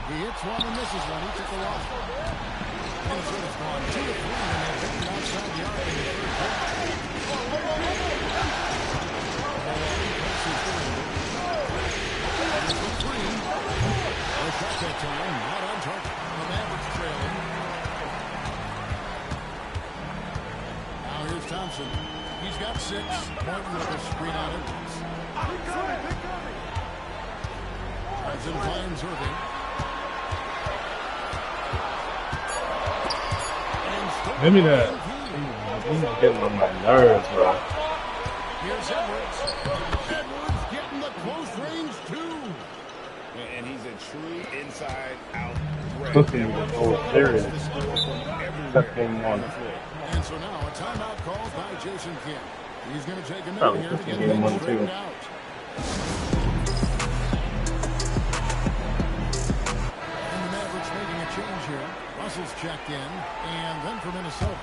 He hits one and misses one. He took a loss. Minnesota's gone 2 of 3, and they're hitting outside the arc in the third quarter. Milwaukee presses through. Here's the three. A shot that time, not on target. The Mavericks trailing. Now here's Thompson. He's got 6. Martin with a screen on it. Thompson finds Irving. Give me that. He's getting on my nerves, bro. Here's Edwards. Edwards getting the close range, too. And he's a true inside-out Look threat. at me, oh, serious. That's game 1. And so now a timeout called by Jason Kidd. He's going to take a minute Oh, here to get game 1 things too. straightened out. And the Mavericks making a change here. Russell's checked in. And then for Minnesota,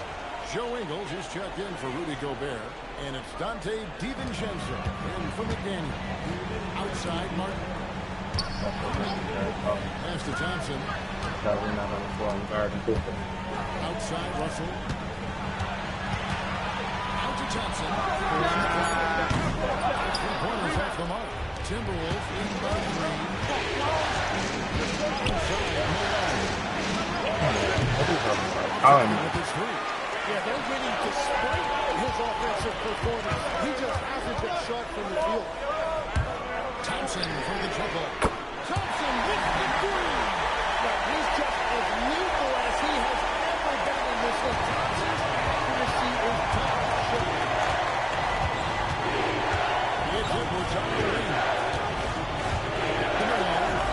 Joe Ingles is checked in for Rudy Gobert. And it's Dante DiVincenzo in for McDaniel. Outside, Martin. Pass to Thompson. Outside, Russell. Out to Thompson. 3-pointers off the mark. Timberwolves in by 3. With his 3. Yeah, they're winning despite his offensive performance. He just hasn't been sharp from the field. Thompson for the triple. Thompson with the 3. Now, he's just as lethal as he has ever been in this league. Thompson's accuracy is top shape. It's Edwards on the ring.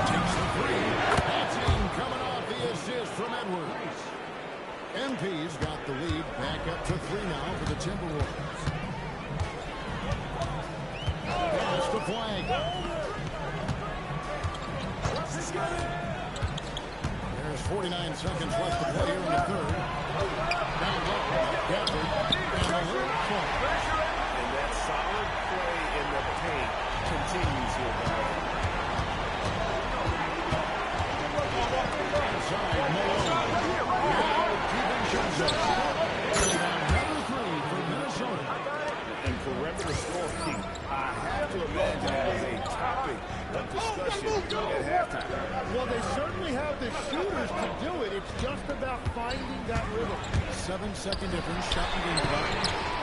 Takes the 3. That's in, coming off the assist from Edwards. MP's got the lead back up to 3 now for the Timberwolves. Pass the flag. There's 49 seconds left to play here in the third. Down low. Gafford. And a little clock. And that solid play in the paint continues here, guys. Inside, Malone. Now, DiVincenzo. Another 3 for Minnesota. And perimeter scoring, I have to imagine that is a topic of discussion at halftime. Well, they certainly have the shooters to do it. It's just about finding that rhythm. 7-second difference. Shot and game clock.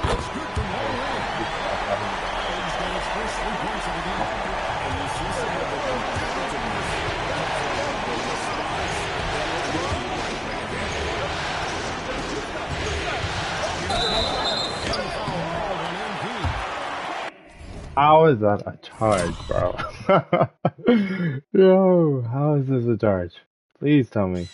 It's good from long range. He's got his first 3 points of the game. And you see some of the competitiveness. How is that a charge, bro? Yo, how is this a charge? Please tell me.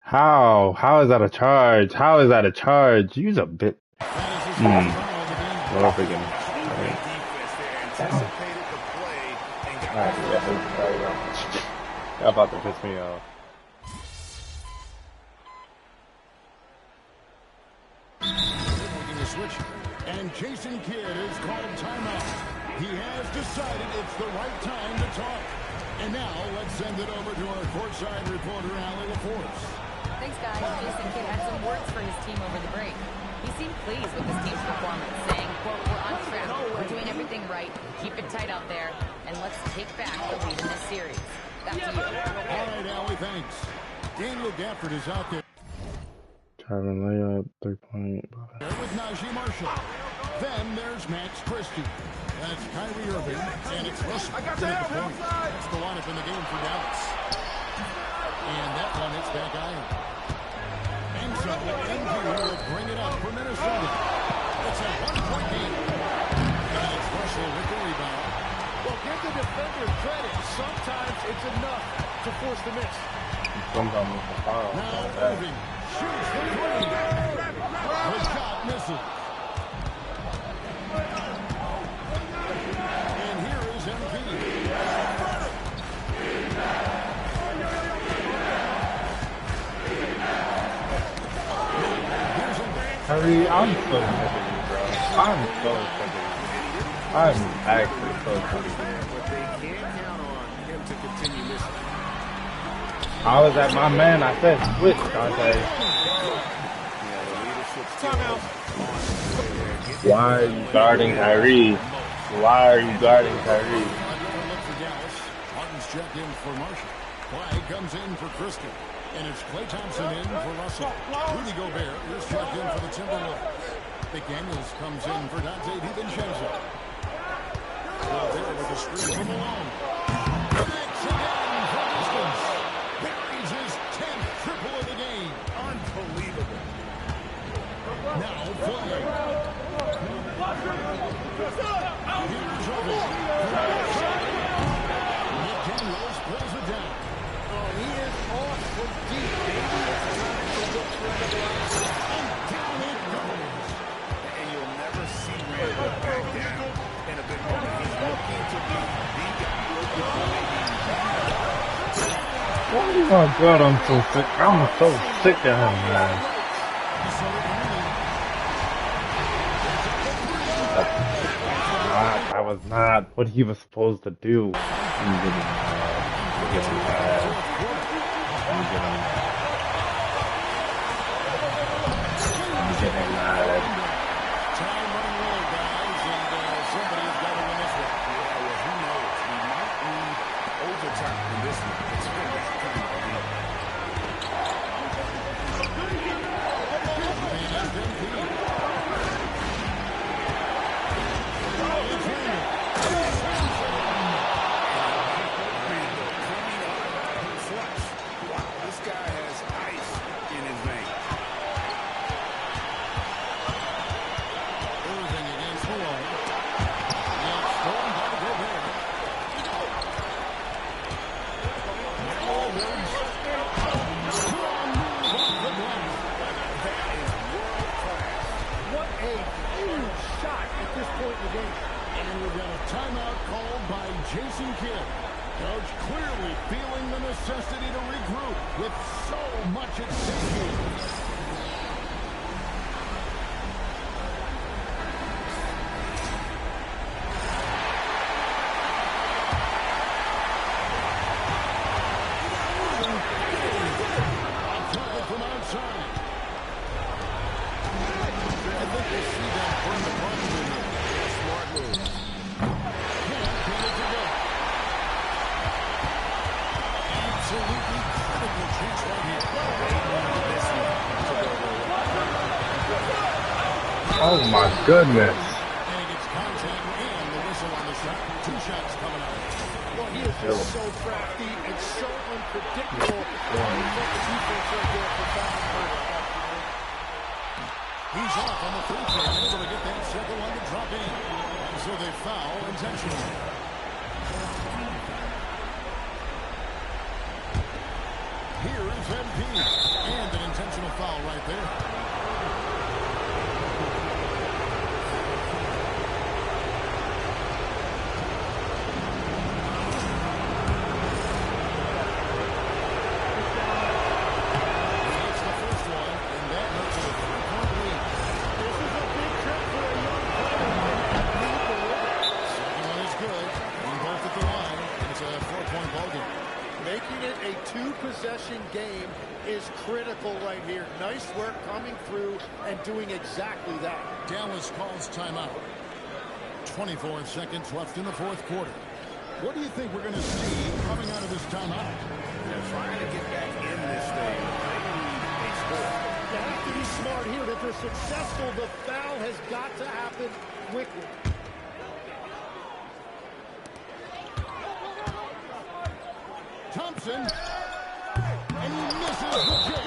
How? How is that a charge? How is that a charge? Use a bit. Well, freaking. You're about to piss me off. Making a switch, and Jason Kidd is called timeout. He has decided it's the right time to talk. And now let's send it over to our courtside reporter, Allie LaForce. Thanks, guys. Jason Kidd had some words for his team over the break. He seemed pleased with his team's performance, saying, quote, "We're on track. We're doing everything right. Keep it tight out there, and let's take back the lead in this series." Back to you. All right, Allie, thanks. Daniel Gafford is out there. Driving layup, 3-point. With Najee Marshall. Then there's Max Christie. That's Kyrie Irving, and it's Russell. At the point. That's the lineup in the game for Dallas. And that one hits back iron. And so MG will bring it up for Minnesota. It's a 1-point game. And it's Russell with the rebound. Well, give the defender credit. Sometimes it's enough to force the miss. Now Irving shoots the 3. The shot misses. And here is MG. Kyrie, I'm so sick of you, bro. I'm so sick of you. I'm actually so sick of you. But they can't count on him to continue missing. I was at my man. I said, switch, Dante. Why are you guarding Kyrie? Why are you guarding Kyrie? Look for Dallas. Harden's checked in for Marshall. Clyde comes in for Christie. And it's Klay Thompson in for Russell. Rudy Gobert is checked in for the Timberwolves. McDaniels comes in for Dante DiVincenzo. Gobert with a screen from Malone. Connects again from distance. Buries his 10th triple of the game. Unbelievable. Now Flay. Here's Irving. McDaniels pulls it down. Oh, he is off from deep. Maybe it's time to look for another option. And down it goes. And you'll never see Randall back down in a big moment. He's looking to be the guy. Oh my God, I'm so sick. I'm so sick of him, man. That was not what he was supposed to do. I'm getting mad. Time running low, guys, and somebody's got to win this one. Yeah, well, who knows? We might need overtime in this one. It's been that kind of lead. This guy has ice in his veins. Irving against Malone. Now stolen by Gobert. Now Edwards. Strong move off the block. That is world class. What a huge shot at this point in the game. And we've got a timeout called by Jason Kidd. Coach clearly feeling the necessity to regroup with so much at stake here. From outside. I think we'll see them burn the punch in here. Smart move. Can't get it to go. Absolutely critical chance right here. Oh my goodness. And he gets contact and the whistle on the shot. 2 shots coming out. Well, he is just so crafty and so unpredictable. He's off on the free throw, able to get that second one to drop in. And so they foul intentionally. Here is MP. And an intentional foul right there. He gets the first one, and that makes it a 3-point lead. This is a big trip for a young player. Second one is good. And both at the line. It's a 4-point ballgame. Making it a 2-possession game is critical right here. Nice work coming through and doing exactly that. Dallas calls timeout. 24 seconds left in the fourth quarter. What do you think we're going to see coming out of this timeout? They're trying to get back in this thing. They need a score. You have to be smart here. If they're successful, the foul has got to happen quickly. Thompson. And he misses the kick.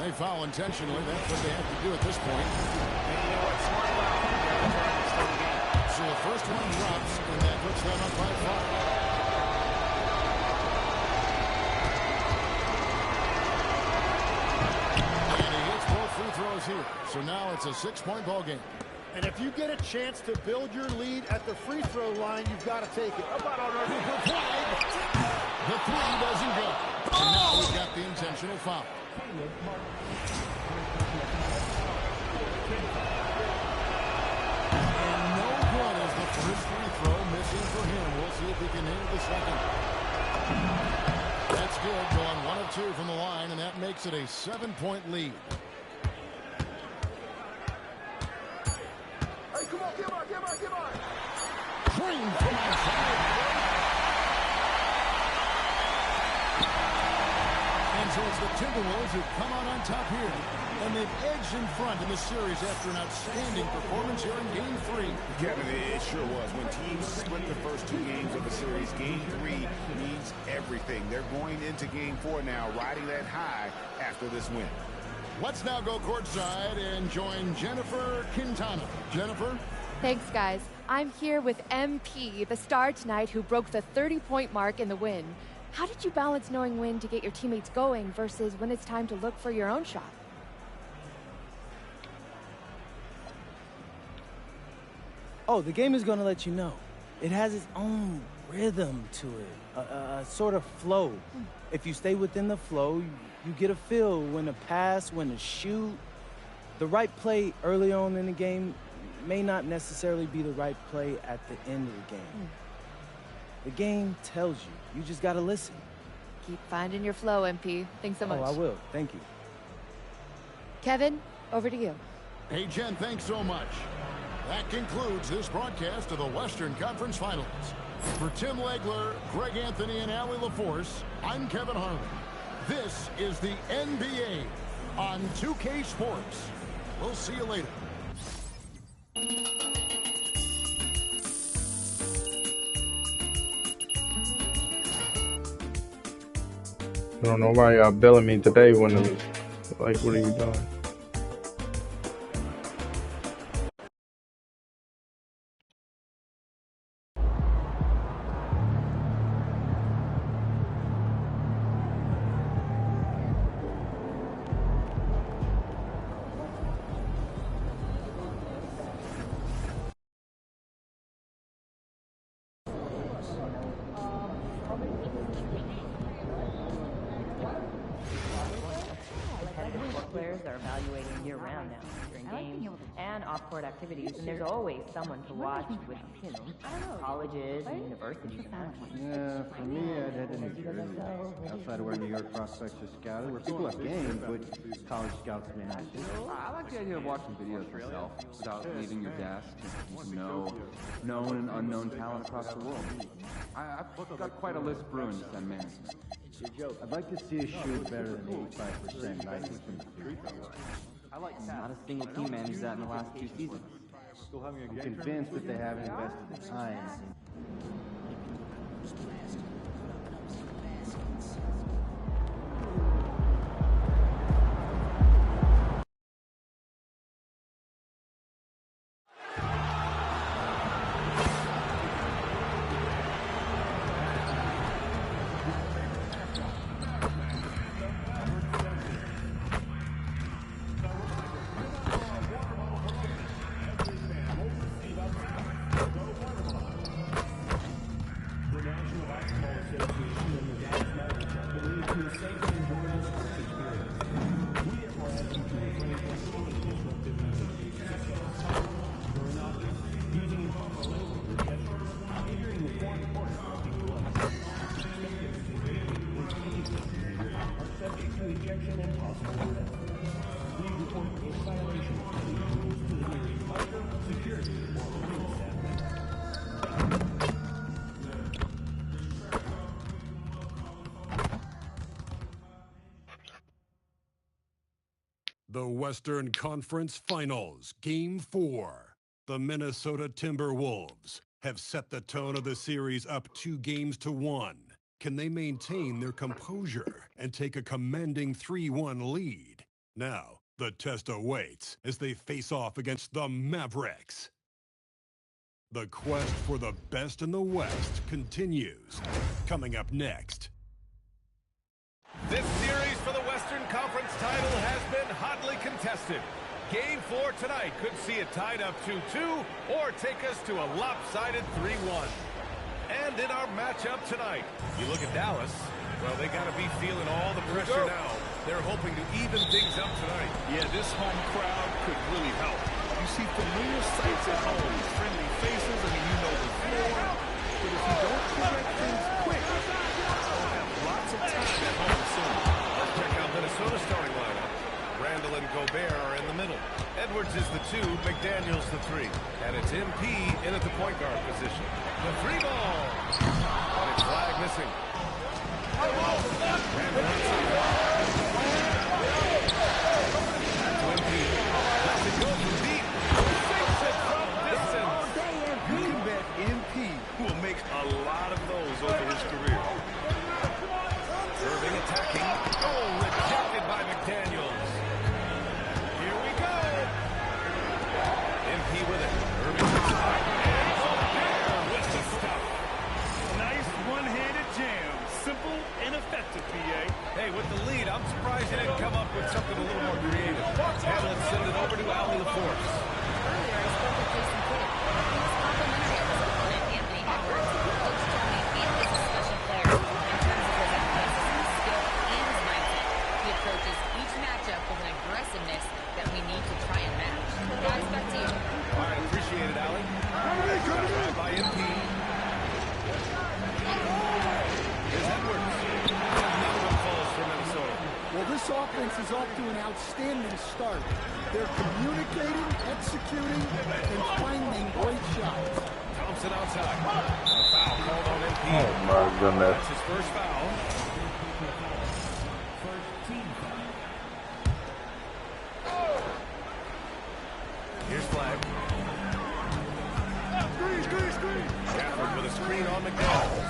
They foul intentionally. That's what they have to do at this point. And you know what? Smart about it. So the first one drops, and that puts them up by 5. And he hits both free throws here. So now it's a 6-point ball game. And if you get a chance to build your lead at the free throw line, you've got to take it. Cooper Clyde. The 3 doesn't go. And now we've got the intentional foul. And no good as the first free throw missing for him. We'll see if he can nail the second. That's good, going 1 of 2 from the line, and that makes it a 7-point lead. Hey, come on, get on. Green from outside. And so it's the Timberwolves who come out on top here. And they've edged in front in the series after an outstanding performance here in Game 3. Kevin, it sure was. When teams split the first 2 games of the series, Game 3 means everything. They're going into Game 4 now, riding that high after this win. Let's now go courtside and join Jennifer Quintana. Jennifer? Thanks, guys. I'm here with MP, the star tonight who broke the 30-point mark in the win. How did you balance knowing when to get your teammates going versus when it's time to look for your own shot? Oh, the game is going to let you know. It has its own rhythm to it, a sort of flow. If you stay within the flow, you get a feel when to pass, when to shoot. The right play early on in the game may not necessarily be the right play at the end of the game. The game tells you. You just got to listen. Keep finding your flow, MP. Thanks so much. Oh, I will. Thank you. Kevin, over to you. Hey, Jen, thanks so much. That concludes this broadcast of the Western Conference Finals. For Tim Legler, Greg Anthony, and Allie LaForce, I'm Kevin Harlan. This is the NBA on 2K Sports. We'll see you later. I don't know why y'all billing me today when it was like, what are you doing? Players are evaluating year-round now during games and off-court activities, and there's always someone to watch with, colleges and universities and that. Yeah, for me, I'd head to New Jersey, outside of where New York prospects are scouted, where people have game, but college scouts may not. I like the idea of watching videos yourself without leaving your desk and know known and unknown talent across the world. I've got quite a list brewing to send management. I'd like to see us shoot better than 85% nicely from the free throw line. Not a single team managed that in the last 2 seasons. I'm convinced that they haven't invested the time. The Western Conference Finals, Game 4. The Minnesota Timberwolves have set the tone of the series up 2 games to 1. Can they maintain their composure and take a commanding 3-1 lead? Now, the test awaits as they face off against the Mavericks. The quest for the best in the West continues. Coming up next. This series for the Western Conference title has been hotly contested. Game 4 tonight could see it tied up 2-2 or take us to a lopsided 3-1. And in our matchup tonight, you look at Dallas, well, they got to be feeling all the pressure now. They're hoping to even things up tonight. Yeah, this home crowd could really help. You see familiar sights at home, friendly faces, I mean, you know the floor. But if you don't correct things quick, you'll have lots of time at home soon. Let's check out Minnesota's starting lineup. Randall and Gobert are in the middle. Edwards is the 2, McDaniels the 3. And it's MP in at the point guard position. The 3 ball. And it's flag missing. Randall to MP. Lets it go from deep. Sinks it from distance. You can bet MP will make a lot of those over his career. Irving attacking. Oh, rejected by McDaniels. Here we go. MP with it. Irving inside. And Gobert with the stuff. Nice one-handed jam. Simple and effective, PA. Hey, with the lead, I'm surprised he didn't come up with something a little more creative. And let's send it over to Allie LaForce. Earlier, I spoke with Jason Kidd. He was complimentary of his opponent, Anthony Edwards. Coach told me he is a special player in terms of his athleticism, skill, and his mindset. He approaches each matchup with an aggressiveness that we need to try and match. Guys, back to you. All right, appreciate it, Allie. Right by MP. Here's Edwards. Another one falls for Minnesota. Well, this offense is off to an outstanding start. They're communicating, executing, and finding great shots. Thompson outside. A foul called on MP. Oh my goodness. That's his first foul. Here's flag. Screen. Gafford with a screen on McDaniels.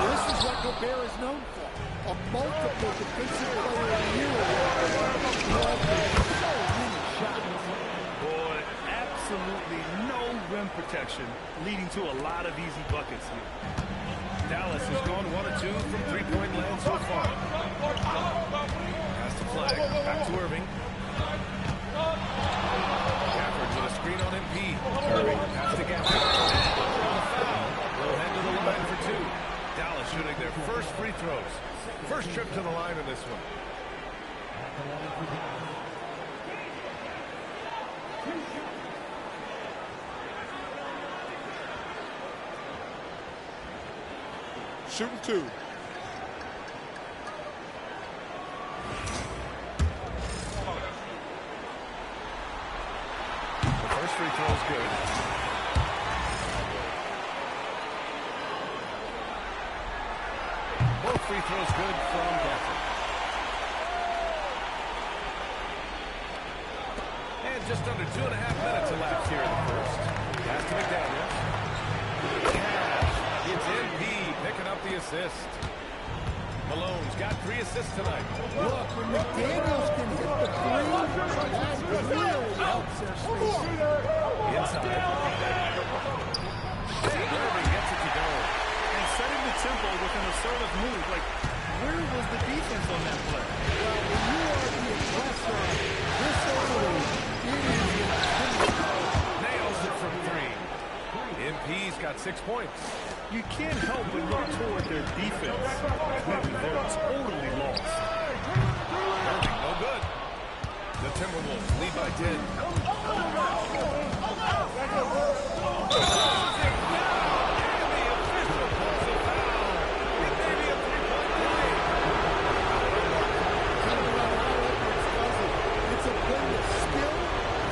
This is what Gobert is known for. A multiple defensive player of the year award. So many shots. Boy, absolutely no rim protection, leading to a lot of easy buckets here. Dallas has gone 1 of 2 from three-point land so far. Pass the flag. Back to Irving. Gafford with a screen on MP. Irving pass to Gafford. They'll head to the line for 2. Dallas shooting their first free throws. First trip to the line in this one. Shooting 2. The first free throw is good. Both free throws good from Gafford. And just under 2.5 minutes elapsed here in the first. Pass to McDaniels. Cash. It's MP picking up the assist. Malone's got 3 assists tonight. Look, when McDaniels can hit the 3, that really helps their spacing. Inside. Irving gets it to go. And setting the tempo with an assertive move. Like, where was the defense on that play? Well, when you are the aggressor, this early, it is intimidating. Nails it from 3. MP's got 6 points. You can't help but look toward their defense. They're totally lost. Irving, no good. The Timberwolves lead by 10. It's a blend of skill,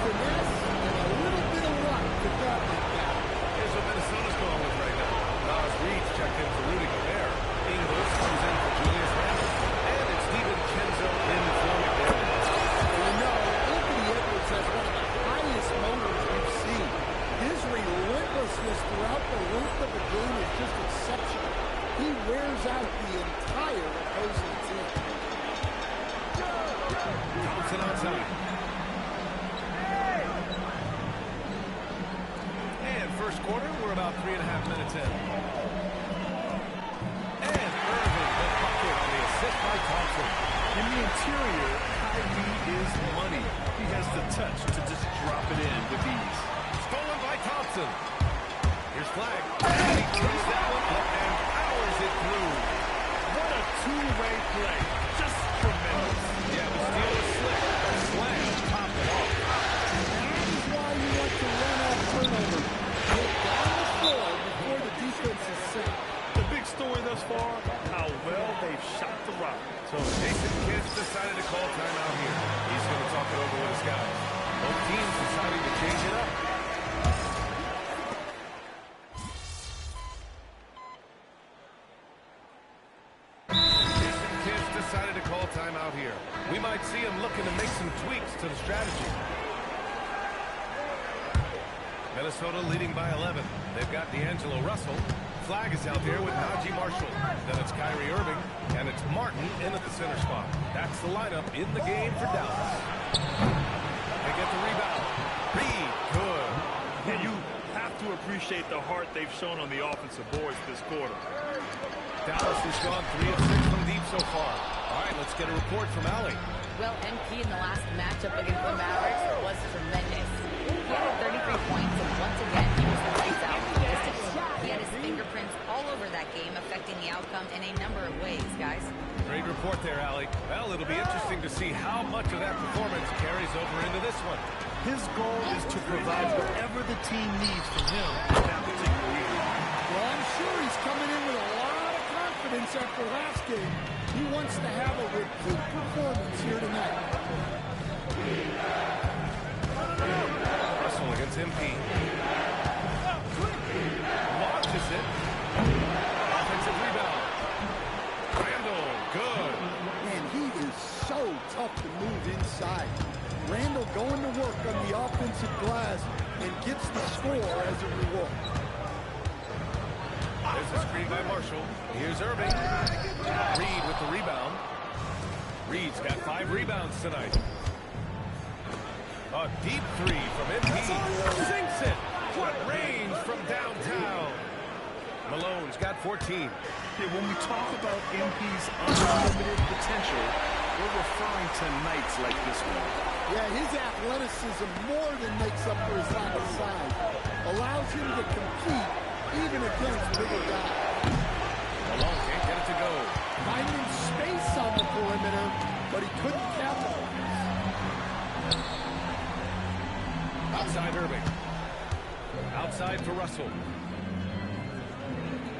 finesse, and a little bit of luck to grab it down. Here's what Minnesota's going with right now. Nas Reed checked in for Rudy Gobert. Ingles comes in for Julius Randle. And it's Steven Kenzo in for McDaniels. You know, Anthony Edwards has one of the highest motors we've seen. His relentlessness throughout the length of the game is just exceptional. He wears out the entire opposing team. Thompson outside. And first quarter, we're about 3.5 minutes in. And Irving, the bucket on the assist by Thompson. In the interior, Kyrie is money. He has the touch to just drop it in with ease. Stolen by Thompson. Here's flag. And he takes that one up and powers it through. What a two-way play. Just tremendous. Yeah, decided to call timeout here. He's going to talk it over with his guys. Both teams deciding to change it up. Jason Kidd decided to call timeout here. We might see him looking to make some tweaks to the strategy. Minnesota leading by 11. They've got D'Angelo Russell. Flag is out there with Najee Marshall. Then it's Kyrie Irving, and it's Martin in at the center spot. That's the lineup in the game for Dallas. They get the rebound. Reed, good. And you have to appreciate the heart they've shown on the offensive boards this quarter. Dallas has gone 3 of 6 from deep so far. All right, let's get a report from Allie. Well, MP in the last matchup against the Mavericks was tremendous. He had 33 points, and once again, he was lights out from distance. He had his fingerprints all over that game, affecting the outcome in a number of ways, guys. Great report there, Allie. Well, it'll be interesting to see how much of that performance carries over into this one. His goal is to provide whatever the team needs from him in that particular evening. Well, I'm sure he's coming in with a lot of confidence after last game. He wants to have a repeat performance here tonight. Russell against MP. Launches it. Offensive rebound. Randall, good. Man, he is so tough to move inside. Randall going to work on the offensive glass and gets the score as a reward. There's a screen by Marshall. Here's Irving. Reed with the rebound. Reed's got 5 rebounds tonight. A deep 3 from MP. Sinks it. What range from downtown. Malone's got 14. Yeah, when we talk about MP's unlimited potential, we're referring to nights like this one. Yeah, his athleticism more than makes up for his lack of size. Allows him to compete even against bigger guys. Malone can't get it to go. Finding space on the perimeter, but he couldn't capitalize. Outside Irving. Outside for Russell.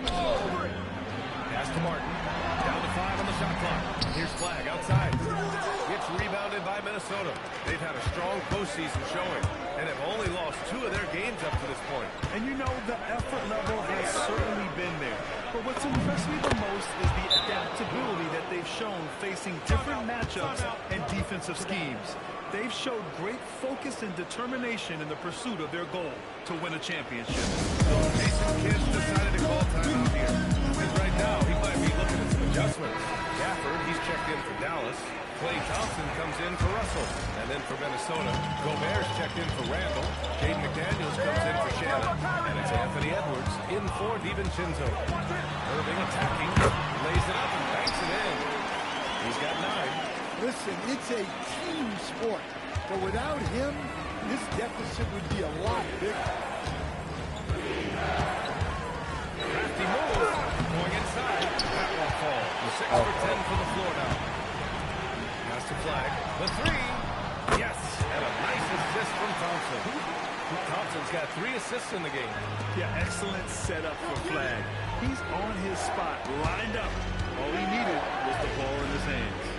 Pass to Martin. Down to 5 on the shot clock. Here's Flag outside. It's rebounded by Minnesota. They've had a strong postseason showing and have only lost 2 of their games up to this point. And you know, the effort level has certainly been there. But what's impressed me the most is the adaptability that they've shown facing different matchups and defensive schemes. They've showed great focus and determination in the pursuit of their goal to win a championship. Jason Kidd decided to call timeout here. And right now, he might be looking at some adjustments. Gafford, he's checked in for Dallas. Klay Thompson comes in for Russell. And then for Minnesota, Gobert's checked in for Randall. Jaden McDaniels comes in for Shannon. And it's Anthony Edwards in for DiVincenzo. Irving attacking, lays it up and banks it in. He's got 9. Listen, it's a team sport, but without him, this deficit would be a lot bigger. Crafty move, going inside. That won't fall. 6 for 10 for the floor now. Pass to Flag. The 3. Yes, and a nice assist from Thompson. Thompson's got 3 assists in the game. Yeah, excellent setup for Flag. He's on his spot, lined up. All he needed was the ball in his hands.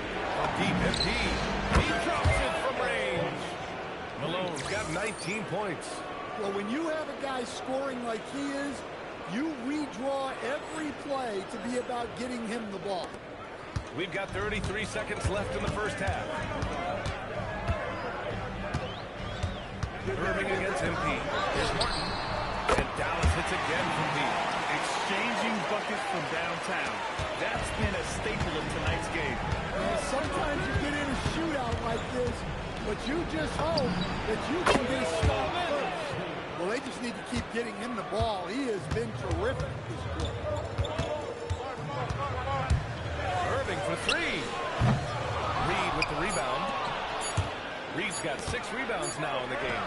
Deep MP. He drops it from range. Malone's got 19 points. Well, when you have a guy scoring like he is, you redraw every play to be about getting him the ball. We've got 33 seconds left in the first half. Irving against MP. Here's Martin. And Dallas hits again from deep. Exchanging buckets from downtown. That's been a staple of tonight's game. Sometimes you get in a shootout like this, but you just hope that you can get a stop first. Well, they just need to keep getting him the ball. He has been terrific this quarter. Irving for 3. Reed with the rebound. Reed's got 6 rebounds now in the game.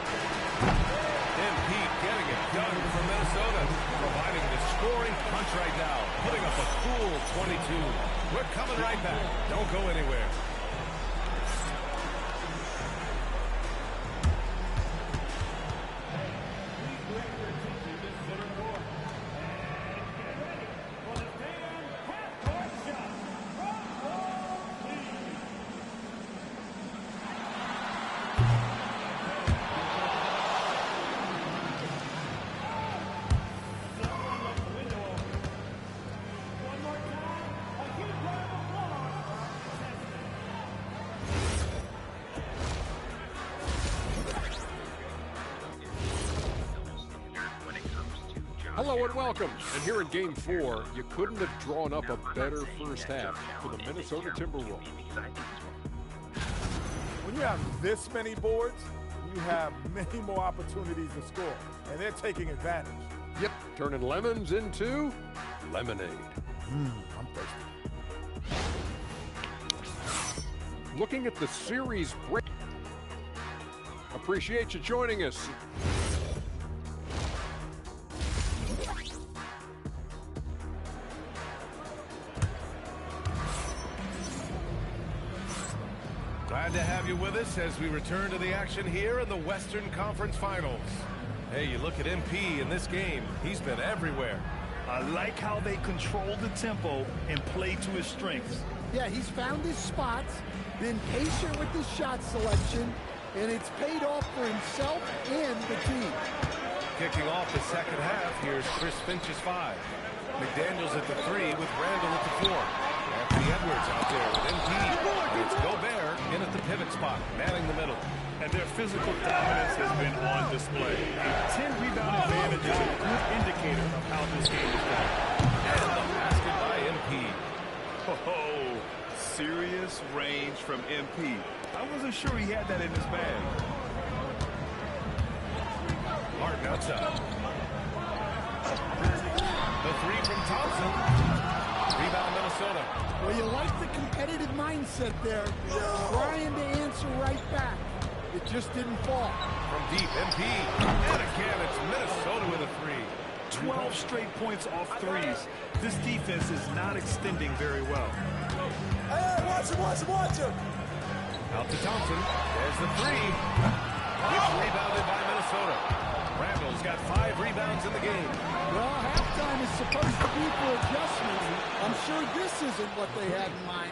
MP getting it done for Minnesota, providing the scoring punch right now, putting up a cool 22. We're coming right back. Don't go anywhere. Hello and welcome. And here in Game 4, you couldn't have drawn up a better first half for the Minnesota Timberwolves. When you have this many boards, you have many more opportunities to score, and they're taking advantage. Yep, turning lemons into lemonade. I'm thirsty. Looking at the series break. Appreciate you joining us. Glad to have you with us as we return to the action here in the Western Conference Finals. Hey, you look at MP in this game, he's been everywhere. I like how they control the tempo and play to his strengths. Yeah, he's found his spots, been patient with his shot selection, and it's paid off for himself and the team. Kicking off the second half, here's Chris Finch's 5. McDaniels at the 3 with Randall at the 4. Anthony Edwards out there with MP. And it's Gobert in at the pivot spot, manning the middle. And their physical dominance has been on display. A 10-rebound advantage is a good indicator of how this game is going. And the basket by MP. Oh, serious range from MP. I wasn't sure he had that in his bag. Martin outside. The 3 from Thompson. Rebound Minnesota. Well, you like the competitive mindset there. Trying to answer right back. It just didn't fall. From deep, MP. And again, it's Minnesota with a 3. 12 straight points off threes. This defense is not extending very well. Hey, watch him. Out to Thompson. There's the 3. It's rebounded by Minnesota. Randall's got 5 rebounds in the game. Well, halftime is supposed to be for adjustments. I'm sure this isn't what they had in mind.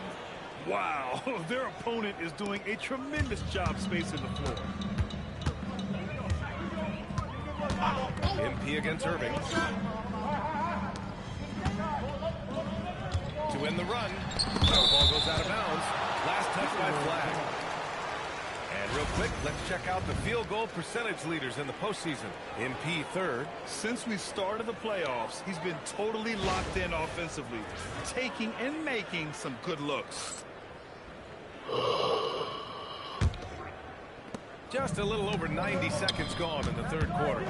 Wow, their opponent is doing a tremendous job spacing the floor. MP against Irving. To win the run. The ball goes out of bounds. Last touch by Flag. And real quick, let's check out the field goal percentage leaders in the postseason. MP 3rd. Since we started the playoffs, he's been totally locked in offensively, taking and making some good looks. Just a little over 90 seconds gone in the third quarter.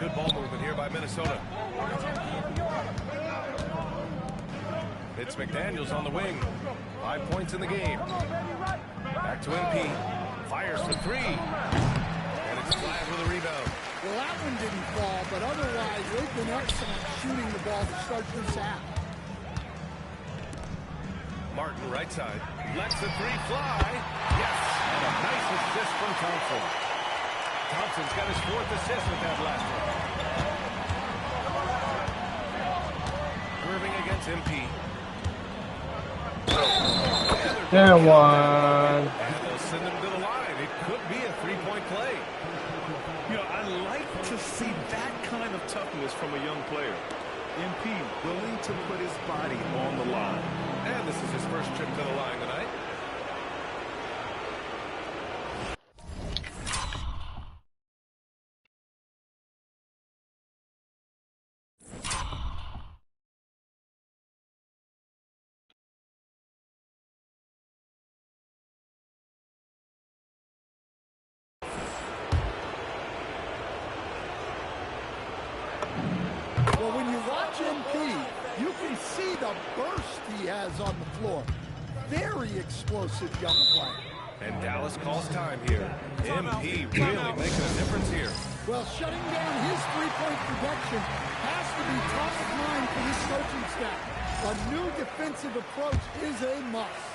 Good ball movement here by Minnesota. It's McDaniels on the wing. 5 points in the game. Back to MP. Fires for 3. And it's Flag with a rebound. Well, that one didn't fall, but otherwise they've been excellent shooting the ball to start this half. Martin right side. Lets the 3 fly. Yes. And a nice assist from Thompson. Thompson's got his 4th assist with that last one. Irving against MP. And one. And they'll send him to the line. It could be a 3-point play. You know, I like to see that kind of toughness from a young player. MP willing to put his body on the line. And this is his first trip to the line tonight. He has on the floor. Very explosive young player. And Dallas calls time here. MP really making a difference here. Well, shutting down his three-point production has to be top of mind for this coaching staff. A new defensive approach is a must.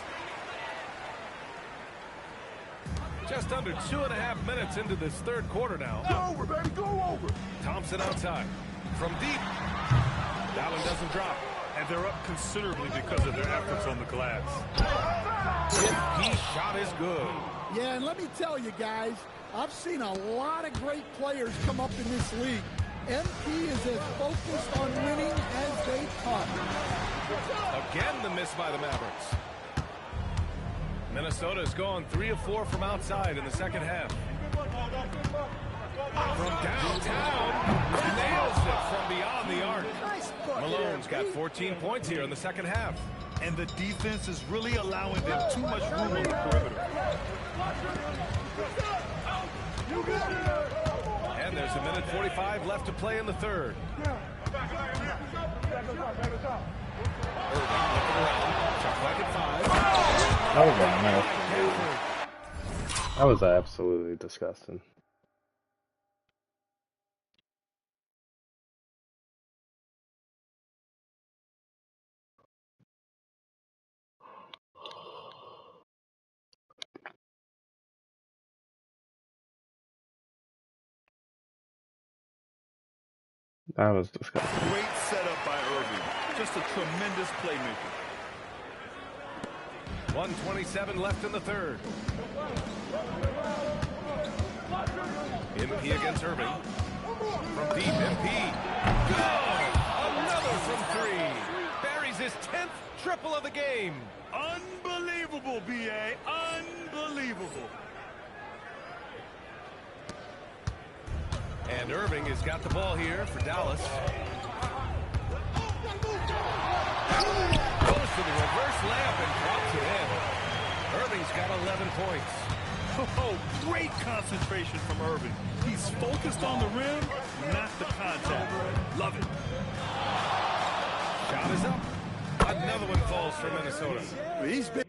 Just under 2.5 minutes into this third quarter now. Go over, baby, go over. Thompson outside. From deep. Allen doesn't drop. And they're up considerably because of their efforts on the glass. He shot is good. Yeah, and let me tell you guys, I've seen a lot of great players come up in this league. MP is as focused on winning as they come. Again, the miss by the Mavericks. Minnesota's gone 3 of 4 from outside in the second half. From downtown, nails it. from beyond the arc. Nice Malone's got 14 points here in the second half. And the defense is really allowing them too much room on the perimeter. And there's a minute 45 left to play in the third. Irving looking around. Shot clock at 5. That was a nasty game. That was absolutely disgusting. That was disgusting. Great setup by Irving. Just a tremendous playmaker. 1:27 left in the third. MP against Irving. From deep, MP. Good! Another from 3. Buries his 10th triple of the game. Unbelievable, B.A. Unbelievable. And Irving has got the ball here for Dallas. Goes to the reverse layup and drops it in. Irving's got 11 points. Oh, great concentration from Irving. He's focused on the rim, not the contact. Love it. Shot is up. Another one falls for Minnesota. He's been...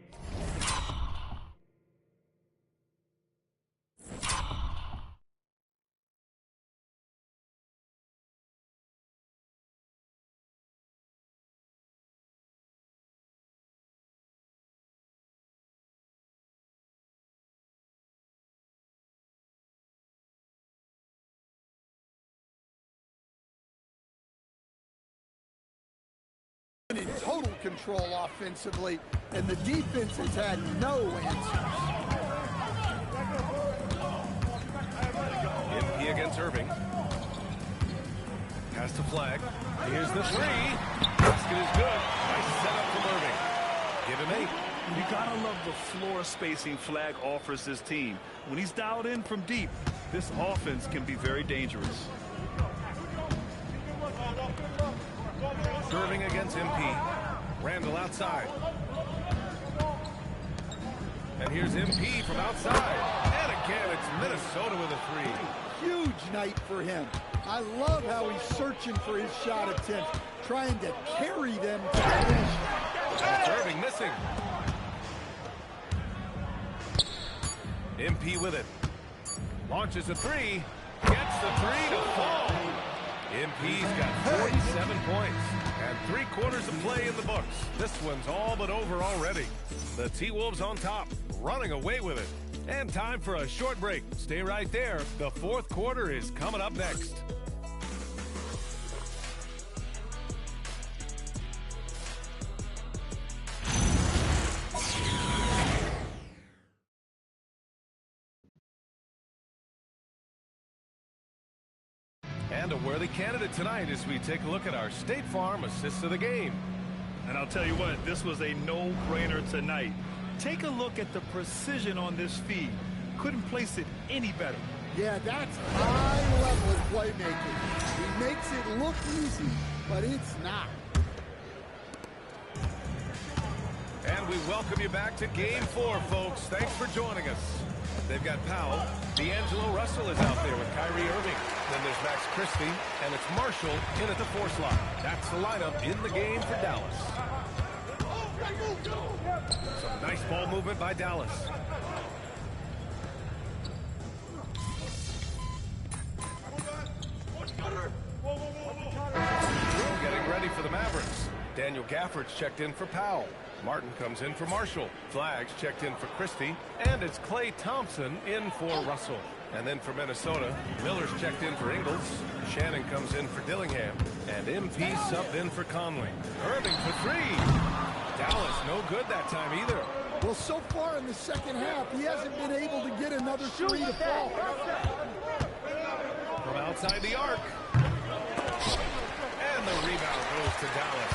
in total control offensively, and the defense has had no answers. MP against Irving. Pass to Flag. Here's the 3. Basket is good. Nice setup from Irving. Give him 8. You gotta love the floor spacing Flag offers this team. When he's dialed in from deep, this offense can be very dangerous. Irving against MP. Randall outside. And here's MP from outside. And again, it's Minnesota with a 3. Huge night for him. I love how he's searching for his shot attempts, trying to carry them to the finish. Irving missing. MP with it. Launches a 3. Gets the 3 to fall. MP's got 47 points and 3 quarters of play in the books. This one's all but over already. The T-Wolves on top, running away with it. And time for a short break. Stay right there. The fourth quarter is coming up next. And a worthy candidate tonight as we take a look at our State Farm assists of the game. And I'll tell you what, this was a no-brainer tonight. Take a look at the precision on this feed. Couldn't place it any better. Yeah, that's high-level playmaking. He makes it look easy, but it's not. And we welcome you back to Game 4, folks. Thanks for joining us. They've got Powell. D'Angelo Russell is out there with Kyrie Irving. Then there's Max Christie, and it's Marshall in at the 4 slot. That's the lineup in the game for Dallas. Some nice ball movement by Dallas. Getting ready for the Mavericks. Daniel Gafford's checked in for Powell. Martin comes in for Marshall. Flags checked in for Christie. And it's Klay Thompson in for Russell. And then for Minnesota, Miller's checked in for Ingles. Shannon comes in for Dillingham. And MP subbed in for Conley. Irving for 3. Dallas no good that time either. Well, so far in the second half, he hasn't been able to get another 3 to fall. From outside the arc. And the rebound goes to Dallas.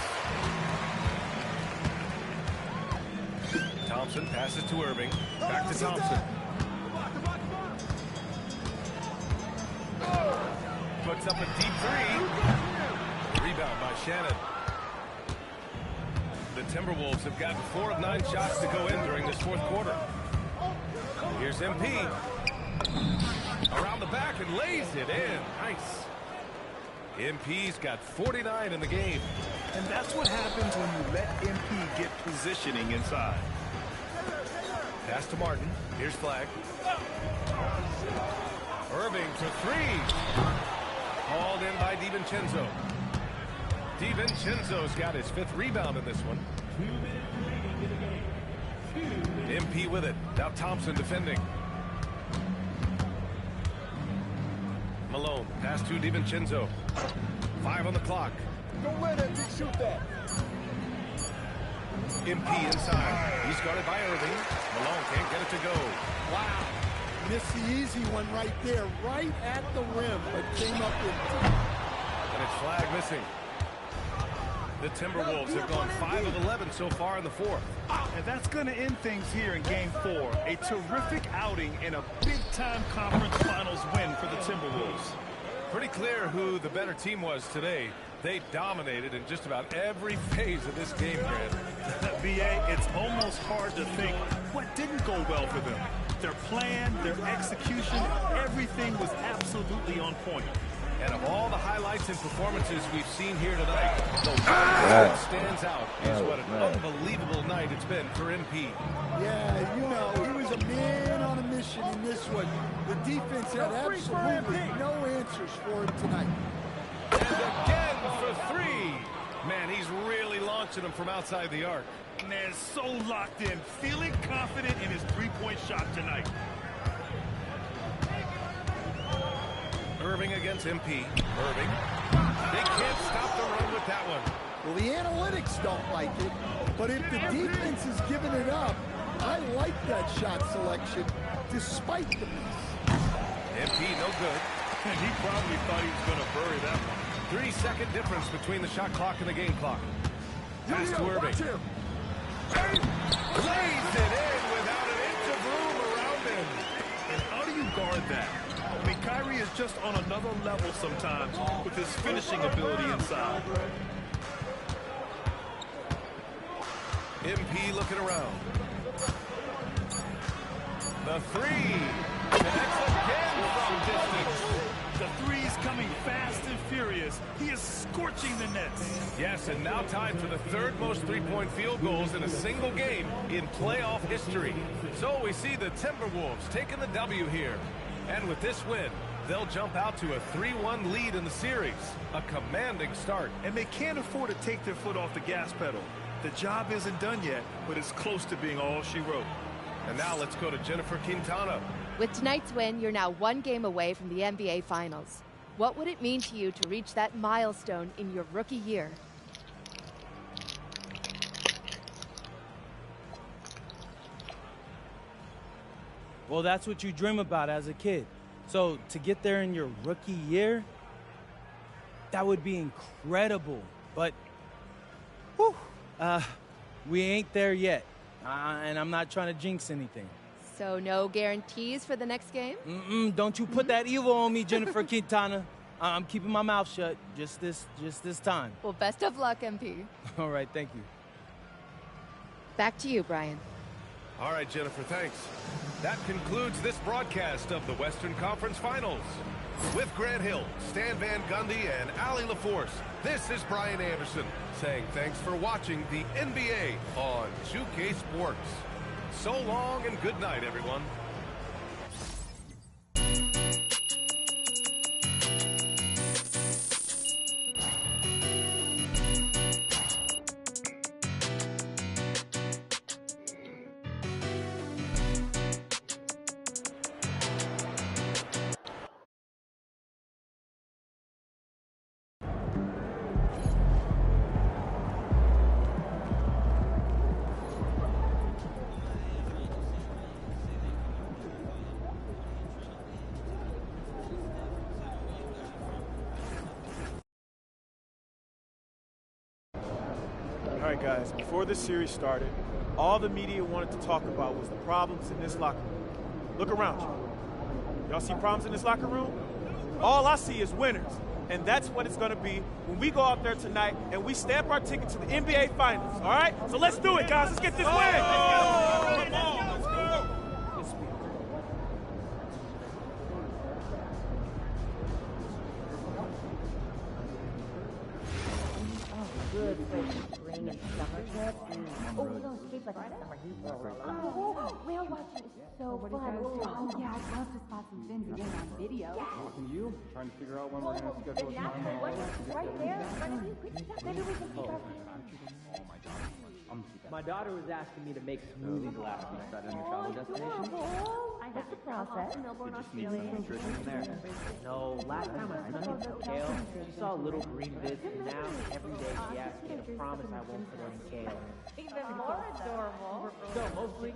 Thompson passes to Irving. Back to Thompson. Puts up a deep 3. Shannon. The Timberwolves have gotten 4 of 9 shots to go in during this fourth quarter. Here's MP. Around the back and lays it in. Nice. MP's got 49 in the game. And that's what happens when you let MP get positioning inside. Pass to Martin. Here's Flag. Irving to 3. Called in by DiVincenzo. DiVincenzo's got his 5th rebound in this one. MP with it. Now Thompson defending. Malone. Pass to DiVincenzo. 5 on the clock. Don't let him shoot that. MP inside. He's guarded by Irving. Malone can't get it to go. Wow. Missed the easy one right there, right at the rim, but came up with. And it's Flag missing. The Timberwolves have gone 5 of 11 so far in the fourth. And that's going to end things here in Game 4. A terrific outing and a big-time conference finals win for the Timberwolves. Pretty clear who the better team was today. They dominated in just about every phase of this game, Grant. B.A., it's almost hard to think what didn't go well for them. Their plan, their execution, everything was absolutely on point. And of all the highlights and performances we've seen here tonight, the one that stands out is what an unbelievable night it's been for MP. Yeah, you know, he was a man on a mission in this one. The defense had absolutely no answers for him tonight. And again for 3. Man, he's really launching them from outside the arc. Man, so locked in, feeling confident in his three-point shot tonight. Irving against MP. Irving. They can't stop the run with that one. Well, the analytics don't like it, but if the defense is giving it up, I like that shot selection, despite the miss. MP, no good. And he probably thought he was going to bury that one. 3-second difference between the shot clock and the game clock. Pass to Irving. Lays it in without an inch of room around him. And how do you guard that? I mean, Kyrie is just on another level sometimes with his finishing ability inside. MP looking around. The 3. Connects again from distance. The three's coming fast and furious. He is scorching the nets. Yes, and now time for the 3rd most three-point field goals in a single game in playoff history. So we see the Timberwolves taking the W here. And with this win, they'll jump out to a 3-1 lead in the series. A commanding start. And they can't afford to take their foot off the gas pedal. The job isn't done yet, but it's close to being all she wrote. And now let's go to Jennifer Quintana. With tonight's win, you're now 1 game away from the NBA Finals. What would it mean to you to reach that milestone in your rookie year? Well, that's what you dream about as a kid. So to get there in your rookie year, that would be incredible. But, whew, we ain't there yet. And I'm not trying to jinx anything. So no guarantees for the next game? Don't you put that evil on me, Jennifer Quintana. I'm keeping my mouth shut just this time. Well, best of luck, MP. All right, thank you. Back to you, Brian. All right, Jennifer, thanks. That concludes this broadcast of the Western Conference Finals. With Grant Hill, Stan Van Gundy, and Allie LaForce, this is Brian Anderson saying thanks for watching the NBA on 2K Sports. So long and good night, everyone. All right, guys, before this series started, all the media wanted to talk about was the problems in this locker room. Look around you. Y'all see problems in this locker room? All I see is winners. and that's what it's going to be when we go out there tonight and we stamp our ticket to the NBA Finals, all right? So let's do it, guys. Let's get this win. Good for spring and summer trips. Oh, we don't escape like the summer heat. Oh, whale watching is so fun. Oh, yeah, I'd love to spot some fins again on video. Talking to you, trying to figure out when we're going to schedule a time. Right there in front of you. Quick stuff. Maybe we can keep up. My daughter was asking me to make smoothies last week. Is that in your travel destination? What's the process? You just need some nutrition in there. No, last time my son ate kale, she saw little green bits, and now every day she asks me to promise I won't put any kale. Even more adorable. So mostly,